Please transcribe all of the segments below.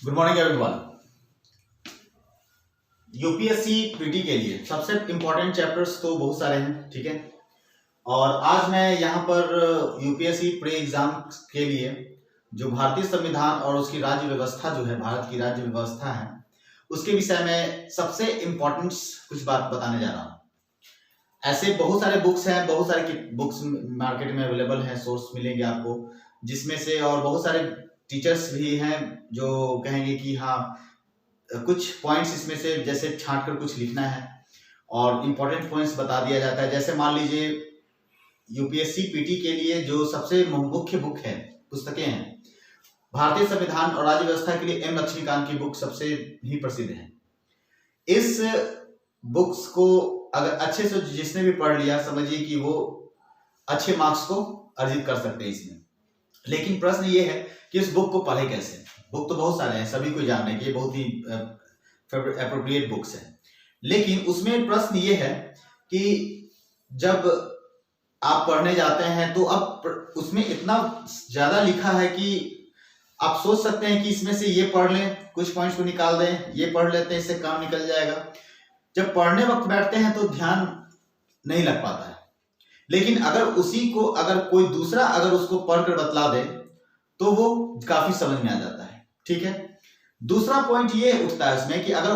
Good morning everyone. UPSC PT के लिए सबसे इंपॉर्टेंट चैप्टर्स तो बहुत सारे हैं, ठीक है। और आज मैं यहाँ पर यूपीएससी प्री एग्जाम के लिए जो भारतीय संविधान और उसकी राज्य व्यवस्था जो है, भारत की राज्य व्यवस्था है, उसके विषय में सबसे इंपॉर्टेंट कुछ बात बताने जा रहा हूँ। ऐसे बहुत सारे बुक्स हैं, बहुत सारे बुक्स मार्केट में अवेलेबल हैं, सोर्स मिलेंगे आपको, जिसमें से और बहुत सारे टीचर्स भी हैं जो कहेंगे कि हाँ कुछ पॉइंट्स इसमें से जैसे छांट कर कुछ लिखना है और इम्पोर्टेंट पॉइंट्स बता दिया जाता है। जैसे मान लीजिए यूपीएससी पीटी के लिए जो सबसे मुख्य बुक है, पुस्तकें हैं, भारतीय संविधान और राज्य व्यवस्था के लिए एम लक्ष्मीकांत की बुक सबसे ही प्रसिद्ध है। इस बुक्स को अगर अच्छे से जिसने भी पढ़ लिया, समझिए कि वो अच्छे मार्क्स को अर्जित कर सकते हैं इसमें। लेकिन प्रश्न ये है कि इस बुक को पढ़े कैसे। बुक तो बहुत सारे हैं, सभी को जानने के, बहुत ही एप्रोप्रिएट बुक्स हैं, लेकिन उसमें प्रश्न ये है कि जब आप पढ़ने जाते हैं तो अब उसमें इतना ज्यादा लिखा है कि आप सोच सकते हैं कि इसमें से ये पढ़ लें, कुछ पॉइंट्स को निकाल दें, ये पढ़ लेते हैं, इससे काम निकल जाएगा। जब पढ़ने वक्त बैठते हैं तो ध्यान नहीं लग पाता है। लेकिन अगर उसी को अगर कोई दूसरा अगर उसको पढ़कर बतला दे तो वो काफी समझ में आ जाता है, ठीक है। दूसरा पॉइंट ये उठता है उसमें कि अगर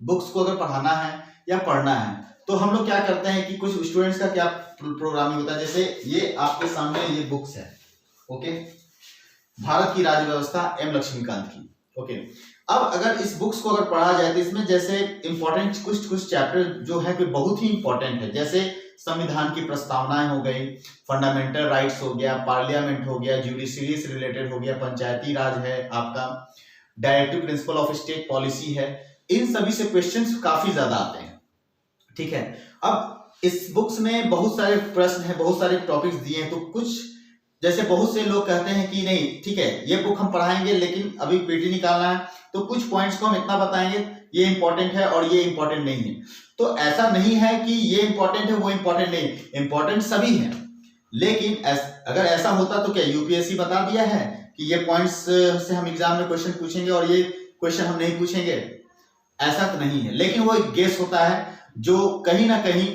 बुक्स को अगर पढ़ाना है या पढ़ना है तो हम लोग क्या करते हैं कि कुछ स्टूडेंट्स का क्या प्रोग्रामिंग होता है। जैसे ये आपके सामने ये बुक्स है, ओके, भारत की राज्य व्यवस्था एम लक्ष्मीकांत की, ओके। अब अगर इस बुक्स को अगर पढ़ा जाए तो इसमें जैसे इंपॉर्टेंट कुछ चैप्टर जो है कोई बहुत ही इंपॉर्टेंट है, जैसे संविधान की प्रस्तावनाएं हो गई, फंडामेंटल राइट्स हो गया, पार्लियामेंट हो गया, जुडिशरी से रिलेटेड हो गया, पंचायती राज है आपका, directive principle of state policy है, इन सभी से क्वेश्चंस काफी ज्यादा आते हैं, ठीक है। अब इस बुक्स में बहुत सारे प्रश्न हैं, बहुत सारे टॉपिक्स दिए हैं, तो कुछ जैसे बहुत से लोग कहते हैं कि नहीं ठीक है ये बुक हम पढ़ाएंगे लेकिन अभी पीटी निकालना है तो कुछ पॉइंट्स को हम इतना बताएंगे, ये इंपॉर्टेंट है और ये इंपॉर्टेंट नहीं है। तो ऐसा नहीं है कि ये इंपॉर्टेंट है वो इंपॉर्टेंट नहीं, इंपॉर्टेंट सभी है। लेकिन अगर ऐसा होता तो क्या यूपीएससी बता दिया है कि ये पॉइंट्स से हम एग्जाम में क्वेश्चन पूछेंगे और ये क्वेश्चन हम नहीं पूछेंगे? ऐसा तो नहीं है, लेकिन वो एक गेस होता है जो कहीं ना कहीं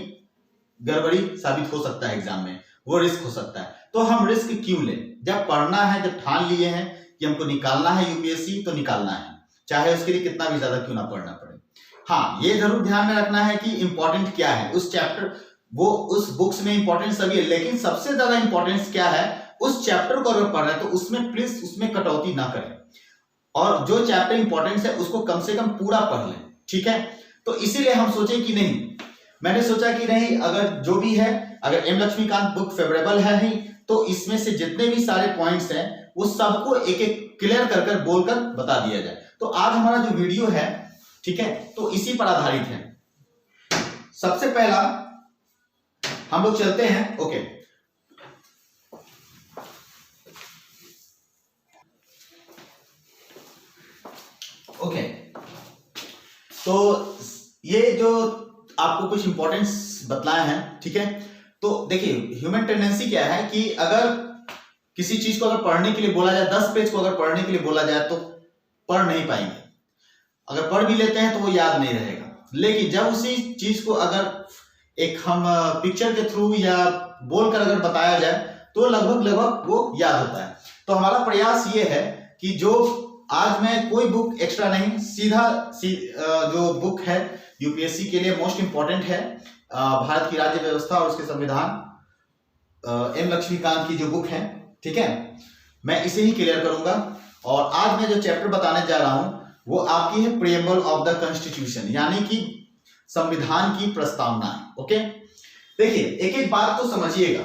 गड़बड़ी साबित हो सकता है एग्जाम में, वो रिस्क हो सकता है। तो हम रिस्क क्यों लें? जब पढ़ना है, जब ठान लिए हैं कि हमको निकालना है यूपीएससी तो निकालना है, चाहे उसके लिए कितना भी ज्यादा क्यों ना पढ़ना पड़े। हाँ, ये जरूर ध्यान में रखना है कि इंपॉर्टेंट क्या है उस चैप्टर, वो उस बुक्स में इंपॉर्टेंट सभी है, लेकिन सबसे ज्यादा इंपॉर्टेंस क्या है उस चैप्टर को अगर पढ़ रहे हैं तो उसमें प्लीज उसमें कटौती ना करें और जो चैप्टर इंपॉर्टेंस है उसको कम से कम पूरा पढ़ लें, ठीक है। तो इसीलिए हम सोचे कि नहीं, मैंने सोचा कि नहीं अगर जो भी है, अगर एम लक्ष्मीकांत बुक फेवरेबल है ही तो इसमें से जितने भी सारे पॉइंट्स हैं वो सबको एक एक क्लियर कर कर बोलकर बता दिया जाए। तो आज हमारा जो वीडियो है, ठीक है, तो इसी पर आधारित है। सबसे पहला हम लोग चलते हैं, ओके, ओके। तो ये जो आपको कुछ इंपॉर्टेंस बतलाए हैं, ठीक है। तो देखिए ह्यूमन टेंडेंसी क्या है कि अगर किसी चीज को अगर पढ़ने के लिए बोला जाए, 10 पेज को अगर पढ़ने के लिए बोला जाए तो पढ़ नहीं पाएंगे, अगर पढ़ भी लेते हैं तो वो याद नहीं रहेगा। लेकिन जब उसी चीज को अगर एक हम पिक्चर के थ्रू या बोलकर अगर बताया जाए तो लगभग वो याद होता है। तो हमारा प्रयास ये है कि जो आज मैं कोई बुक एक्स्ट्रा नहीं, सीधा जो बुक है यूपीएससी के लिए मोस्ट इंपॉर्टेंट है, भारत की राज्य व्यवस्था और उसके संविधान, एम लक्ष्मीकांत की जो बुक है, ठीक है, मैं इसे ही क्लियर करूंगा। और आज मैं जो चैप्टर बताने जा रहा हूं वो आपकी है प्रीएम्बल ऑफ द कॉन्स्टिट्यूशन, यानी कि संविधान की प्रस्तावना, ओके। देखिए एक एक बात तो समझिएगा।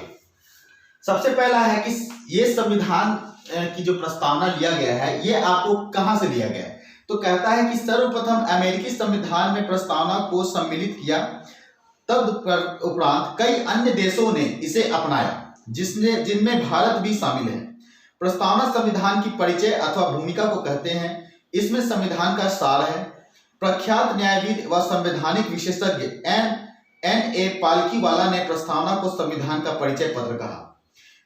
सबसे पहला है कि ये संविधान की जो प्रस्तावना लिया गया है ये आपको कहां से लिया गया है? तो कहता है कि सर्वप्रथम अमेरिकी संविधान में प्रस्तावना को सम्मिलित किया, तब उपरांत कई अन्य देशों ने इसे अपनाया जिनमें भारत भी शामिल है। प्रस्तावना संविधान की परिचय अथवा भूमिका को कहते हैं। इसमें संविधान का सार है। प्रख्यात न्यायविद व संवैधानिक विशेषज्ञ एन ए पालकीवाला ने प्रस्तावना को संविधान का परिचय पत्र कहा।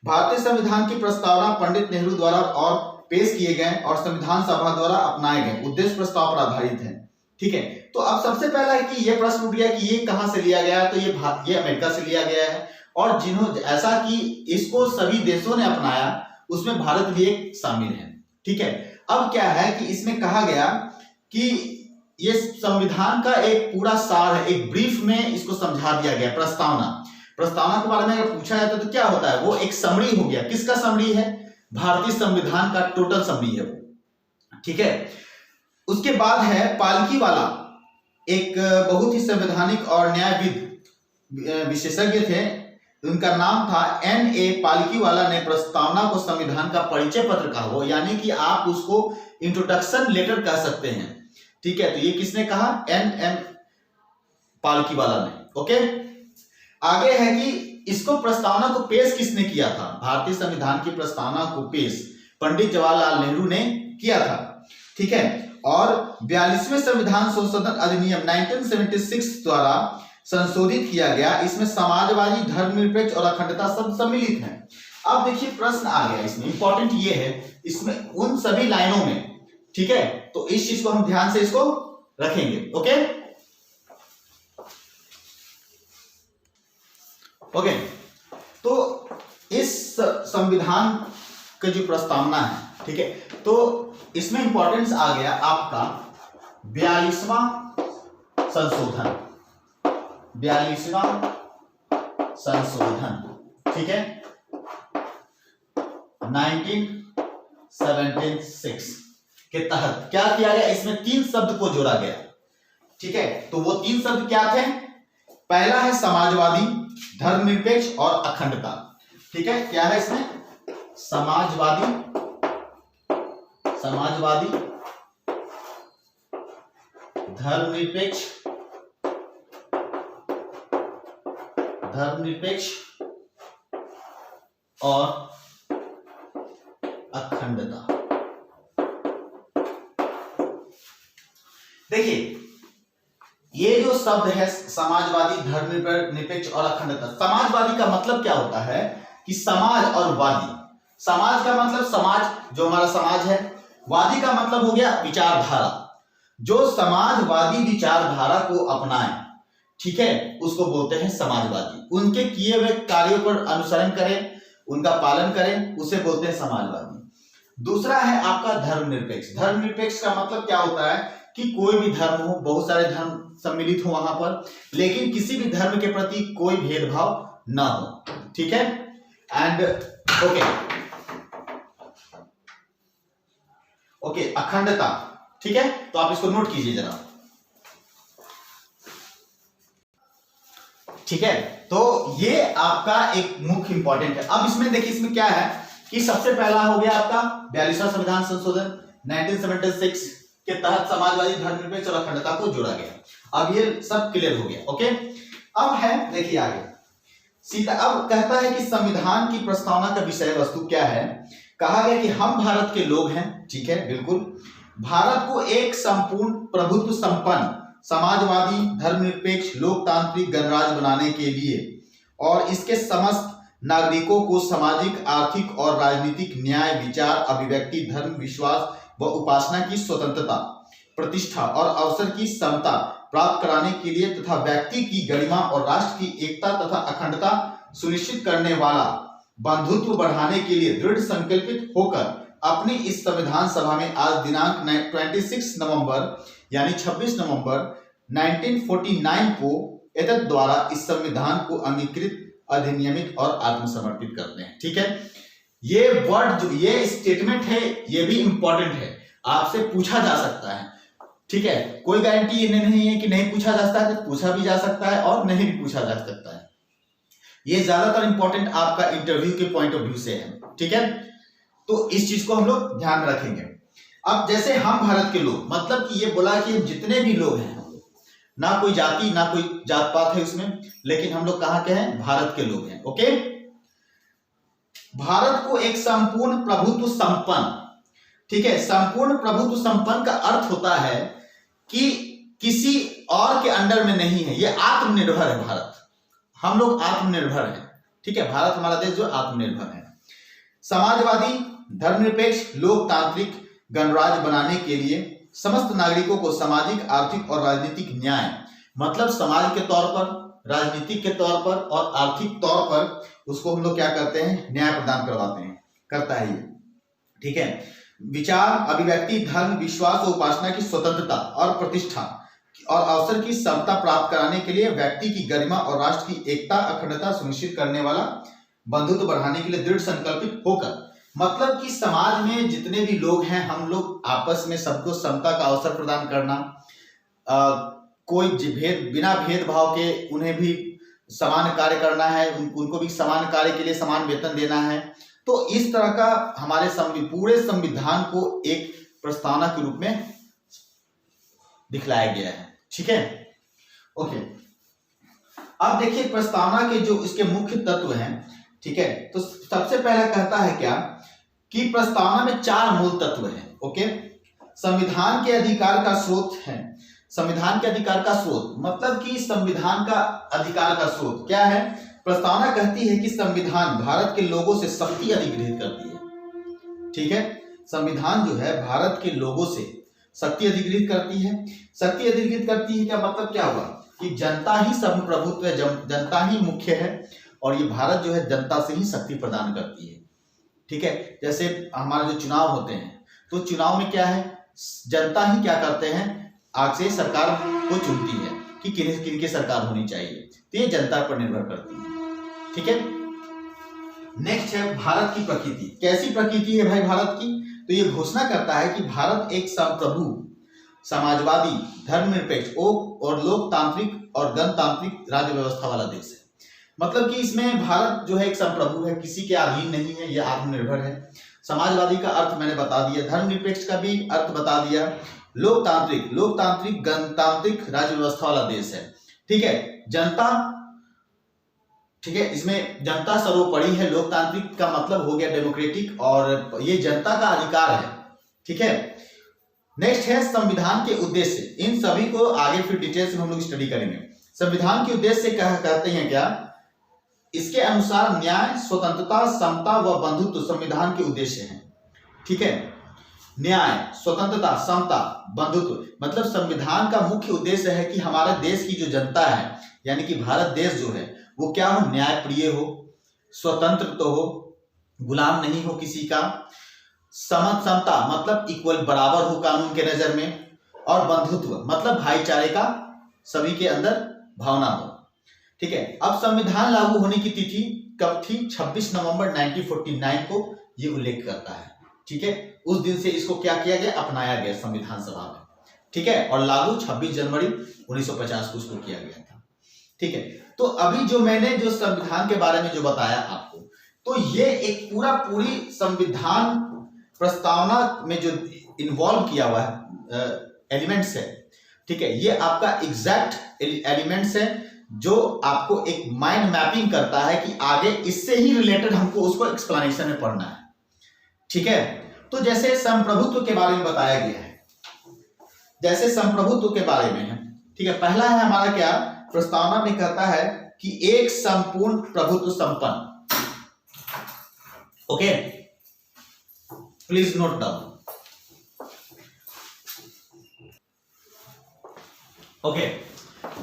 भारतीय संविधान की प्रस्तावना पंडित नेहरू द्वारा और पेश किए गए और संविधान सभा द्वारा अपनाए गए उद्देश्य प्रस्ताव पर आधारित है। ठीक है, तो अब सबसे पहला है कि ये प्रश्न उठ गया कि ये कहां से लिया गया है, तो ये अमेरिका से लिया गया है, और जिन्होंने ऐसा कि इसको सभी देशों ने अपनाया उसमें भारत भी एक शामिल है। ठीक है, अब क्या है कि इसमें कहा गया कि ये संविधान का एक पूरा सार है, एक ब्रीफ में इसको समझा दिया गया। प्रस्तावना के बारे में अगर पूछा जाता तो क्या होता है, वो एक समरी हो गया। किसका समरी है? भारतीय संविधान का टोटल समरी है वो। ठीक है, उसके बाद है पालकी वाला, एक बहुत ही संवैधानिक और न्यायविद विशेषज्ञ थे, उनका नाम था N.A. पालकीवाला ने प्रस्तावना को संविधान का परिचय पत्र कहा, वो यानी कि आप उसको इंट्रोडक्शन लेटर कह सकते हैं। ठीक है, तो ये किसने कहा? N.M. पालकीवाला ने। ओके, आगे है कि इसको प्रस्तावना को पेश किसने किया था? भारतीय संविधान की प्रस्तावना को पेश पंडित जवाहरलाल नेहरू ने किया था। ठीक है, और 42वें संविधान संशोधन अधिनियम 1976 द्वारा संशोधित किया गया। इसमें समाजवादी, धर्मनिरपेक्ष और अखंडता शब्द सम्मिलित हैं। अब देखिए प्रश्न आ गया इसमें, इंपॉर्टेंट ये है इसमें उन सभी लाइनों में। ठीक है, तो इस चीज को हम ध्यान से इसको रखेंगे। ओके, तो इस संविधान का जो प्रस्तावना है, ठीक है, तो इसमें इंपॉर्टेंस आ गया आपका 42वां संशोधन। 42वां संशोधन, ठीक है, 1976 के तहत क्या किया गया? इसमें 3 शब्द को जोड़ा गया। ठीक है, तो वो 3 शब्द क्या थे? पहला है समाजवादी, धर्मनिरपेक्ष और अखंडता। ठीक है, क्या है इसमें? समाजवादी, धर्मनिरपेक्ष और अखंडता। देखिए ये जो शब्द है समाजवादी, धर्मनिरपेक्ष और अखंडता, समाजवादी का मतलब क्या होता है कि समाज और वादी। समाज का मतलब समाज, जो हमारा समाज है। वादी का मतलब हो गया विचारधारा, जो समाजवादी विचारधारा को अपनाए, ठीक है, उसको बोलते हैं समाजवादी। उनके किए हुए कार्यों पर अनुसरण करें, उनका पालन करें, उसे बोलते हैं समाजवादी। दूसरा है आपका धर्मनिरपेक्ष। धर्मनिरपेक्ष का मतलब क्या होता है कि कोई भी धर्म हो, बहुत सारे धर्म सम्मिलित हो वहां पर, लेकिन किसी भी धर्म के प्रति कोई भेदभाव ना हो। ठीक है, एंड ओके, अखंडता। ठीक है, तो आप इसको नोट कीजिए जरा। ठीक है, तो ये आपका एक मुख्य इंपॉर्टेंट है। अब इसमें देखिए, इसमें क्या है कि सबसे पहला हो गया आपका 42वां संविधान संशोधन 1976 के तहत समाजवादी, धर्मनिरपेक्ष और अखंडता को जोड़ा गया। अब ये सब क्लियर हो गया। ओके, अब है देखिए आगे सीधा, अब कहता है कि संविधान की प्रस्तावना का विषय वस्तु क्या है। कहा गया कि हम भारत के लोग हैं। ठीक है, बिल्कुल। भारत को एक संपूर्ण प्रभुत्व संपन्न समाजवादी, धर्मनिरपेक्ष, लोकतांत्रिक गणराज्य बनाने के लिए और इसके समस्त नागरिकों को सामाजिक, आर्थिक और राजनीतिक न्याय, विचार, अभिव्यक्ति, धर्म, विश्वास व उपासना की स्वतंत्रता, प्रतिष्ठा और अवसर की समता प्राप्त कराने के लिए तथा व्यक्ति की गरिमा और राष्ट्र की एकता तथा अखंडता सुनिश्चित करने वाला बंधुत्व बढ़ाने के लिए दृढ़ संकल्पित होकर अपनी इस संविधान सभा में आज दिनांक 26 नवंबर यानी 26 नवंबर 1949 को एतद द्वारा इस संविधान को अंगीकृत, अधिनियमित और आत्मसमर्पित करते हैं। ठीक है, ये वर्ड जो ये स्टेटमेंट है ये भी इंपॉर्टेंट है, आपसे पूछा जा सकता है। ठीक है, कोई गारंटी ये नहीं है कि नहीं पूछा जा सकता है, तो पूछा भी जा सकता है और नहीं भी पूछा जा सकता है। ये ज्यादातर इंपॉर्टेंट आपका इंटरव्यू के पॉइंट ऑफ व्यू से है। ठीक है, तो इस चीज को हम लोग ध्यान रखेंगे। अब जैसे हम भारत के लोग, मतलब कि ये बोला कि जितने भी लोग हैं, ना कोई जाति ना कोई जात पात है उसमें, लेकिन हम लोग कहाँ के हैं? भारत के लोग हैं। ओके, भारत को एक संपूर्ण प्रभुत्व संपन्न, ठीक है, संपूर्ण प्रभुत्व संपन्न का अर्थ होता है कि किसी और के अंडर में नहीं है, ये आत्मनिर्भर है भारत। हम लोग आत्मनिर्भर हैं। ठीक है, भारत हमारा देश जो आत्मनिर्भर है। समाजवादी, धर्मनिरपेक्ष लोकतांत्रिक गणराज्य बनाने के लिए समस्त नागरिकों को सामाजिक, आर्थिक और राजनीतिक न्याय, मतलब समाज के तौर पर, राजनीतिक के तौर पर और आर्थिक तौर पर उसको हम लोग क्या करते हैं, न्याय प्रदान करवाते हैं, करता है ये। ठीक है, विचार, अभिव्यक्ति, धर्म, विश्वास और उपासना की स्वतंत्रता और प्रतिष्ठा और अवसर की समता प्राप्त कराने के लिए व्यक्ति की गरिमा और राष्ट्र की एकता, अखंडता सुनिश्चित करने वाला, बंधुत्व बढ़ाने के लिए दृढ़ संकल्पित होकर, मतलब कि समाज में जितने भी लोग हैं हम लोग आपस में सबको समता का अवसर प्रदान करना, कोई बिना भेदभाव के उन्हें भी समान कार्य करना है, उनको भी समान कार्य के लिए समान वेतन देना है। तो इस तरह का हमारे पूरे संविधान को एक प्रस्तावना के रूप में दिखलाया गया है। ठीक है, ओके। अब देखिए प्रस्तावना के जो इसके मुख्य तत्व हैं, ठीक है, तो सबसे पहला कहता है क्या कि प्रस्तावना में 4 मूल तत्व हैं। ओके, संविधान के अधिकार का स्रोत है। संविधान के अधिकार का स्रोत मतलब कि संविधान का अधिकार का स्रोत क्या है? प्रस्तावना कहती है कि संविधान भारत के लोगों से शक्ति अधिग्रहित करती है। ठीक है, संविधान जो है भारत के लोगों से शक्ति अधिग्रहित करती है। शक्ति अधिग्रहित करती है क्या मतलब क्या हुआ कि जनता ही सब प्रभुत्व है, जनता ही मुख्य है और ये भारत जो है जनता से ही शक्ति प्रदान करती है। ठीक है, जैसे हमारे जो चुनाव होते हैं तो चुनाव में क्या है, जनता ही क्या करते हैं, आज से सरकार को चुनती है कि किन की सरकार होनी चाहिए, तो ये जनता पर निर्भर करती है। ठीक है, नेक्स्ट है भारत की प्रकृति। कैसी प्रकृति है भाई भारत की? तो ये घोषणा करता है कि भारत एक संप्रभु, समाजवादी, धर्मनिरपेक्ष और लोकतांत्रिक और गणतांत्रिक राज्य व्यवस्था वाला देश है। मतलब कि इसमें भारत जो है एक संप्रभु है, किसी के अधीन नहीं है, यह आत्मनिर्भर है। समाजवादी का अर्थ मैंने बता दिया, धर्मनिरपेक्ष का भी अर्थ बता दिया, लोकतांत्रिक गणतांत्रिक राज्य व्यवस्था वाला देश है। ठीक है, जनता, ठीक है, इसमें जनता सर्वोपरि है। लोकतांत्रिक का मतलब हो गया डेमोक्रेटिक और ये जनता का अधिकार है। ठीक है, नेक्स्ट है संविधान के उद्देश्य। इन सभी को आगे फिर डिटेल्स में हम लोग स्टडी करेंगे। संविधान के उद्देश्य कहते हैं क्या? इसके अनुसार न्याय, स्वतंत्रता, समता व बंधुत्व संविधान के उद्देश्य हैं। ठीक है, न्याय, स्वतंत्रता, समता, बंधुत्व मतलब संविधान का मुख्य उद्देश्य है कि हमारे देश की जो जनता है यानी कि भारत देश जो है वो क्या हो, न्यायप्रिय हो, स्वतंत्र तो हो, गुलाम नहीं हो किसी का, समता मतलब इक्वल, बराबर हो कानून के नजर में, और बंधुत्व मतलब भाईचारे का सभी के अंदर भावना हो। ठीक है, अब संविधान लागू होने की तिथि कब थी? 26 नवंबर 1949 को ये उल्लेख करता है। ठीक है, उस दिन से इसको क्या किया गया, अपनाया गया संविधान सभा में। ठीक है, और लागू 26 जनवरी 1950 को उसको किया गया था। ठीक है, तो अभी जो मैंने जो संविधान के बारे में जो बताया आपको, तो ये एक पूरी संविधान प्रस्तावना में जो इन्वॉल्व किया हुआ है एलिमेंट्स है। ठीक है, ये आपका एग्जैक्ट एलिमेंट्स है जो आपको एक माइंड मैपिंग करता है कि आगे इससे ही रिलेटेड हमको उसको एक्सप्लेनेशन में पढ़ना है। ठीक है, तो जैसे संप्रभुत्व के बारे में बताया गया है, जैसे संप्रभुत्व के बारे में है। ठीक है, पहला है हमारा क्या, प्रस्तावना में कहता है कि एक संपूर्ण प्रभुत्व संपन्न। Okay, please note down. Okay,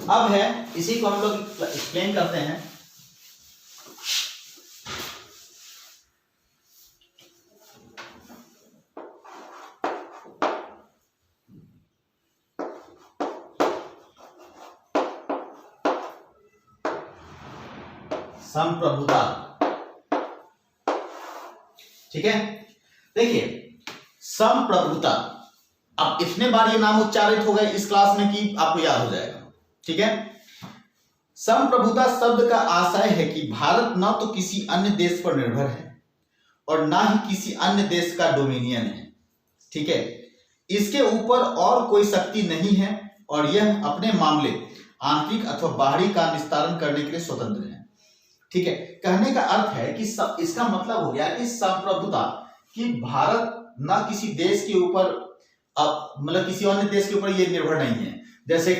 अब है इसी को हम लोग एक्सप्लेन करते हैं। संप्रभुता। ठीक है, देखिए संप्रभुता, अब इतने बार ये नाम उच्चारित हो गए इस क्लास में कि आपको याद हो जाएगा। ठीक है, संप्रभुता शब्द का आशय है कि भारत न तो किसी अन्य देश पर निर्भर है और ना ही किसी अन्य देश का डोमिनियन है। ठीक है, इसके ऊपर और कोई शक्ति नहीं है और यह अपने मामले आंतरिक अथवा बाहरी का निस्तारण करने के लिए स्वतंत्र है। ठीक है, कहने का अर्थ है कि इसका मतलब हो गया कि संप्रभुता, कि भारत ना किसी देश के ऊपर मतलब किसी अन्य देश के ऊपर ये निर्भर नहीं है, जैसे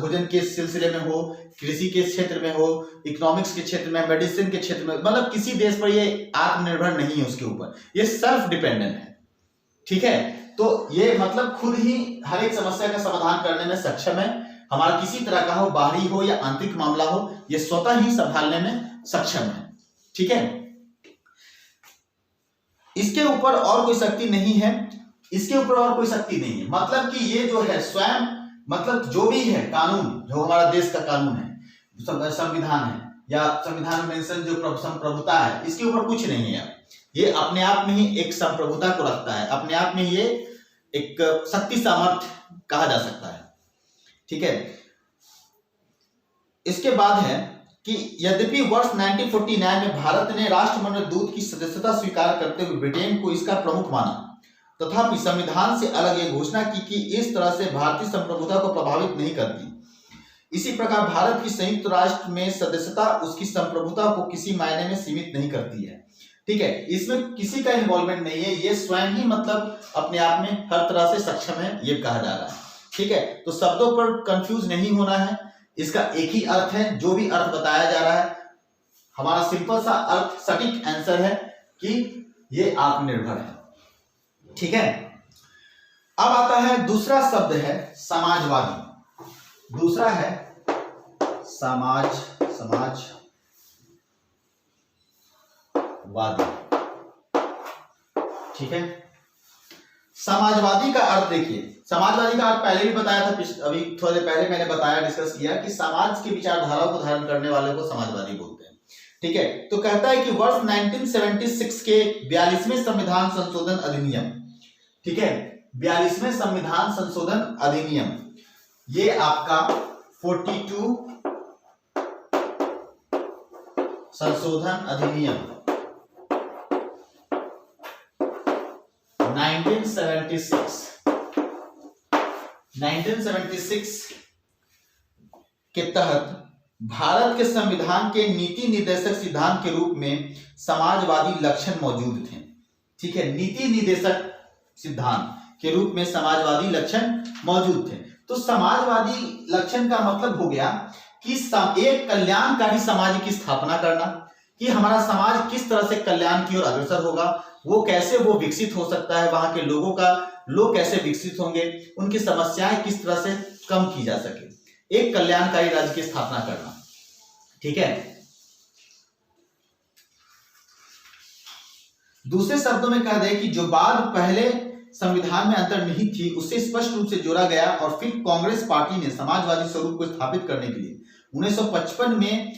भोजन के सिलसिले में हो, कृषि के क्षेत्र में हो, इकोनॉमिक्स के क्षेत्र में, मेडिसिन के क्षेत्र में, मतलब किसी देश पर ये आत्मनिर्भर नहीं है, उसके ऊपर ये सेल्फ डिपेंडेंट है। ठीक है, तो ये मतलब खुद ही हर एक समस्या का समाधान करने में सक्षम है। हमारा किसी तरह का हो, बाहरी हो या आंतरिक मामला हो, ये स्वतः ही संभालने में सक्षम है। ठीक है, इसके ऊपर और कोई शक्ति नहीं है, इसके ऊपर और कोई शक्ति नहीं है। मतलब कि ये जो है स्वयं, मतलब जो भी है कानून, जो हमारा देश का कानून है, संविधान है, या संविधान में मेंशन जो संप्रभुता है, इसके ऊपर कुछ नहीं है। ये अपने आप में ही एक संप्रभुता को रखता है, अपने आप में ये एक शक्ति सामर्थ्य कहा जा सकता है। ठीक है, इसके बाद है कि यद्यपि वर्ष 1949 में भारत ने राष्ट्रमंडल दूत की सदस्यता स्वीकार करते हुए ब्रिटेन को इसका प्रमुख माना, तथापि संविधान से अलग यह घोषणा की कि इस तरह से भारतीय संप्रभुता को प्रभावित नहीं करती। इसी प्रकार भारत की संयुक्त राष्ट्र में सदस्यता उसकी संप्रभुता को किसी मायने में सीमित नहीं करती है। ठीक है, इसमें किसी का इन्वॉल्वमेंट नहीं है, ये स्वयं ही मतलब अपने आप में हर तरह से सक्षम है, ये कहा जा रहा है। ठीक है, तो शब्दों पर कंफ्यूज नहीं होना है, इसका एक ही अर्थ है, जो भी अर्थ बताया जा रहा है हमारा सिंपल सा अर्थ, सटीक आंसर है कि ये आत्मनिर्भर है। ठीक है, अब आता है दूसरा शब्द है समाजवादी। दूसरा है समाजवादी। ठीक है, समाजवादी का अर्थ देखिए, समाजवादी का अर्थ पहले भी बताया था, अभी थोड़े पहले मैंने बताया, डिस्कस किया कि समाज की विचारधाराओं को धारण करने वाले को समाजवादी बोलते हैं। ठीक है, तो कहता है कि वर्ष 1976 के 42वें संविधान संशोधन अधिनियम, ठीक है, 42वें संविधान संशोधन अधिनियम, ये आपका 42 संशोधन अधिनियम 1976 के तहत भारत के संविधान के नीति निर्देशक सिद्धांत के रूप में समाजवादी लक्षण मौजूद थे। ठीक है, नीति निर्देशक सिद्धांत के रूप में समाजवादी लक्षण मौजूद थे। तो समाजवादी लक्षण का मतलब हो गया कि एक कल्याणकारी समाज की स्थापना करना, कि हमारा समाज किस तरह से कल्याण की ओर अग्रसर होगा, वो कैसे वो विकसित हो सकता है, वहां के लोग कैसे विकसित होंगे, उनकी समस्याएं किस तरह से कम की जा सके, एक कल्याणकारी राज्य की स्थापना करना। ठीक है, दूसरे शब्दों में कह दे कि जो बात पहले संविधान में अंतर्निहित थी उससे स्पष्ट रूप से जोड़ा गया, और फिर कांग्रेस पार्टी ने समाजवादी स्वरूप को स्थापित करने के लिए 1955 में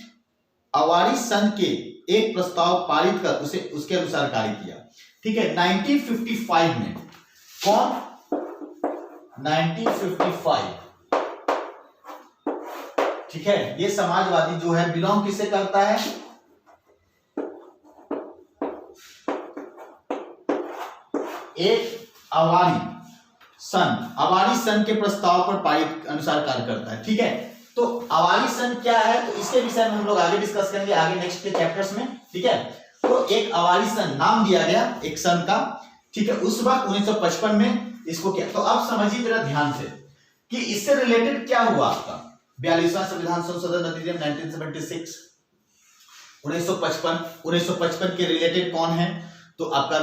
अवारी संघ के एक प्रस्ताव पारित कर उसे उसके अनुसार कार्य किया। ठीक है, 1955 में कौन, 1955, ठीक है, ये समाजवादी जो है बिलोंग किसे करता है, एक अवारी संघ के प्रस्ताव पर पारित अनुसार कार्य करता है। ठीक है, तो अवारी संघ क्या है, तो इसके विषय में हम लोग आगे डिस्कस करेंगे, आगे नेक्स्ट के चैप्टर्स में। ठीक है, तो एक अवारी संघ नाम दिया गया एक संघ का। ठीक है, उस वक्त 1955 में इसको किया। तो अब समझिए जरा ध्यान से कि इससे रिलेटेड क्या हुआ आपका 42वां संविधान संशोधन अधिनियम 1976 1955 के रिलेटेड कौन है, तो आपका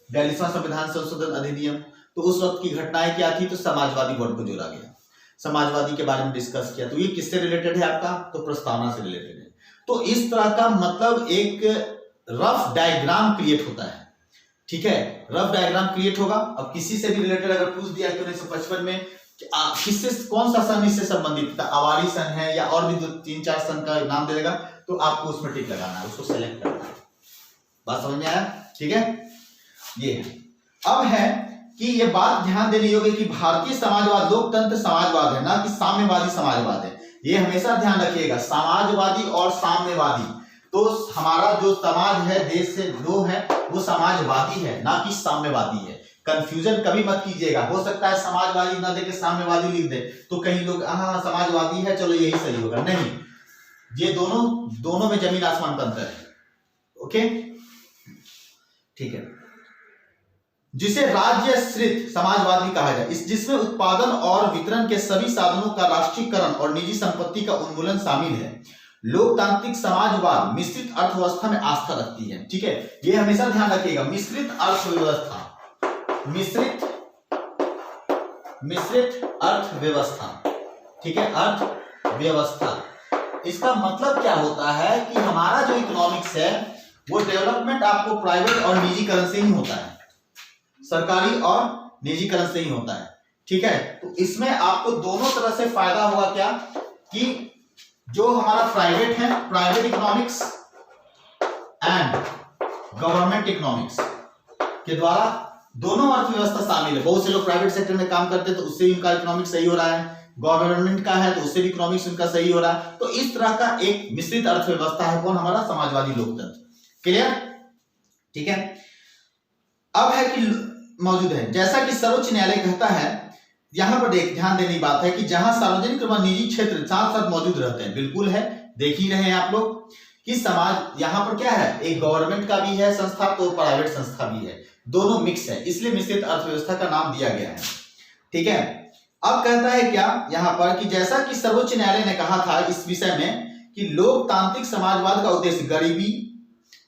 42वां संविधान संशोधन अधिनियम। तो उस वक्त की घटनाएं क्या थी, तो समाजवादी वर्ड को जोड़ा गया, समाजवादी के बारे में डिस्कस किया। तो ये किससे रिलेटेड है आपका, तो प्रस्तावना से रिलेटेड है। तो इस तरह का मतलब एक रफ डायग्राम क्रिएट होता है। ठीक है, रफ डायग्राम क्रिएट होगा। अब किसी से भी रिलेटेड अगर पूछ दिया कि 1955 में किससे, कौन सा संघ इससे संबंधित था, अवारी संघ है या और भी 3-4 संघ का नाम दे देगा, तो आपको उसमें टिक लगाना है, उसको सेलेक्ट करना है। बात समझ में आया? ठीक है, ये है। अब है कि ये बात ध्यान देने योग्य कि भारतीय समाजवाद लोकतंत्र समाजवाद है, ना कि साम्यवादी समाजवाद है। ये हमेशा ध्यान रखिएगा, समाजवादी और साम्यवादी। तो हमारा जो समाज है, देश से जो है वो समाजवादी है, ना कि साम्यवादी है। कंफ्यूजन कभी मत कीजिएगा। हो सकता है समाजवादी ना देके साम्यवादी लिख दे, तो कई लोग हाँ समाजवादी है चलो यही सही होगा, नहीं, ये दोनों में जमीन आसमान का अंतर है। ओके, ठीक है। जिसे राज्यश्रित समाजवाद भी कहा जाए, इस जिसमें उत्पादन और वितरण के सभी साधनों का राष्ट्रीयकरण और निजी संपत्ति का उन्मूलन शामिल है। लोकतांत्रिक समाजवाद मिश्रित अर्थव्यवस्था में आस्था रखती है। ठीक है, ये हमेशा ध्यान रखिएगा, मिश्रित अर्थव्यवस्था, मिश्रित अर्थव्यवस्था। ठीक है, अर्थव्यवस्था, इसका मतलब क्या होता है कि हमारा जो इकोनॉमिक्स है वो डेवलपमेंट आपको प्राइवेट और निजीकरण से ही होता है, सरकारी और निजीकरण से ही होता है। ठीक है, तो इसमें आपको दोनों तरह से फायदा होगा, क्या कि जो हमारा प्राइवेट है, private economics and government economics के द्वारा दोनों अर्थव्यवस्था शामिल है। बहुत से लोग प्राइवेट सेक्टर में काम करते हैं तो उससे उनका इकोनॉमिक्स सही हो रहा है, गवर्नमेंट का है तो उससे भी इकोनॉमिक्स उनका सही हो रहा है। तो इस तरह का एक मिश्रित अर्थव्यवस्था है कौन, हमारा समाजवादी लोकतंत्र। क्लियर? ठीक है, अब है कि मौजूद है, जैसा कि सर्वोच्च न्यायालय कहता है, यहां पर ध्यान देने की बात है कि जहां सार्वजनिक व निजी क्षेत्र साथ साथ मौजूद रहते हैं, बिल्कुल है, देख ही रहे हैं आप लोग कि समाज यहां पर क्या है, एक गवर्नमेंट का भी है संस्था तो प्राइवेट संस्था भी है, दोनों मिक्स है, इसलिए मिश्रित अर्थव्यवस्था का नाम दिया गया है। ठीक है, अब कहता है क्या यहां पर कि जैसा कि सर्वोच्च न्यायालय ने कहा था इस विषय में कि लोकतांत्रिक समाजवाद का उद्देश्य गरीबी,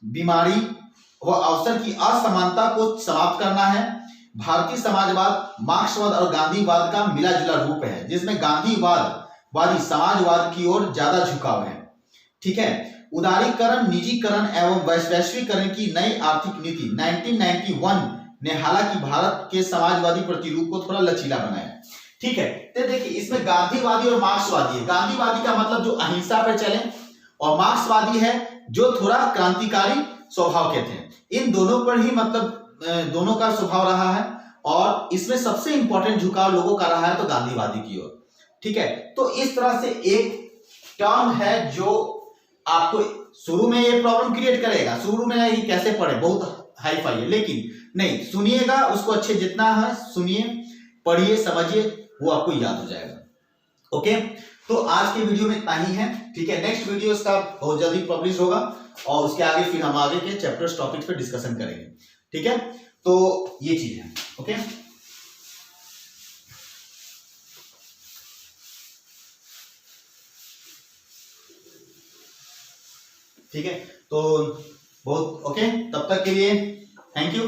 बीमारी व अवसर की असमानता को समाप्त करना है। भारतीय समाजवाद मार्क्सवाद और गांधीवाद का मिला जुला रूप है, जिसमें गांधीवादी समाजवाद की ओर ज्यादा झुकाव है। ठीक है, उदारीकरण, निजीकरण एवं वैश्वीकरण की नई आर्थिक नीति 1991 ने हालांकि भारत के समाजवादी प्रतिरूप को थोड़ा लचीला बनाया। ठीक है, तो देखिए इसमें गांधीवादी और मार्क्सवादी है। गांधीवादी का मतलब जो अहिंसा पर चले और मार्क्सवादी है जो थोड़ा क्रांतिकारी स्वभाव के थे। इन दोनों पर ही मतलब दोनों का स्वभाव रहा है और इसमें सबसे इंपॉर्टेंट झुकाव लोगों का रहा है तो गांधीवादी की ओर। ठीक है, तो इस तरह से एक टर्म है जो आपको शुरू में ये प्रॉब्लम क्रिएट करेगा, शुरू में ये कैसे पढ़े, बहुत हाई फाई है, लेकिन नहीं, सुनिएगा उसको अच्छे, जितना है सुनिए, पढ़िए, समझिए, वो आपको याद हो जाएगा। ओके, तो आज के वीडियो में इतना ही है। ठीक है, नेक्स्ट वीडियो इसका बहुत जल्दी पब्लिश होगा और उसके आगे फिर हम आगे के चैप्टर्स टॉपिक्स पे डिस्कशन करेंगे। ठीक है, तो ये चीज है। ओके, ठीक है, तो बहुत ओके, तब तक के लिए थैंक यू।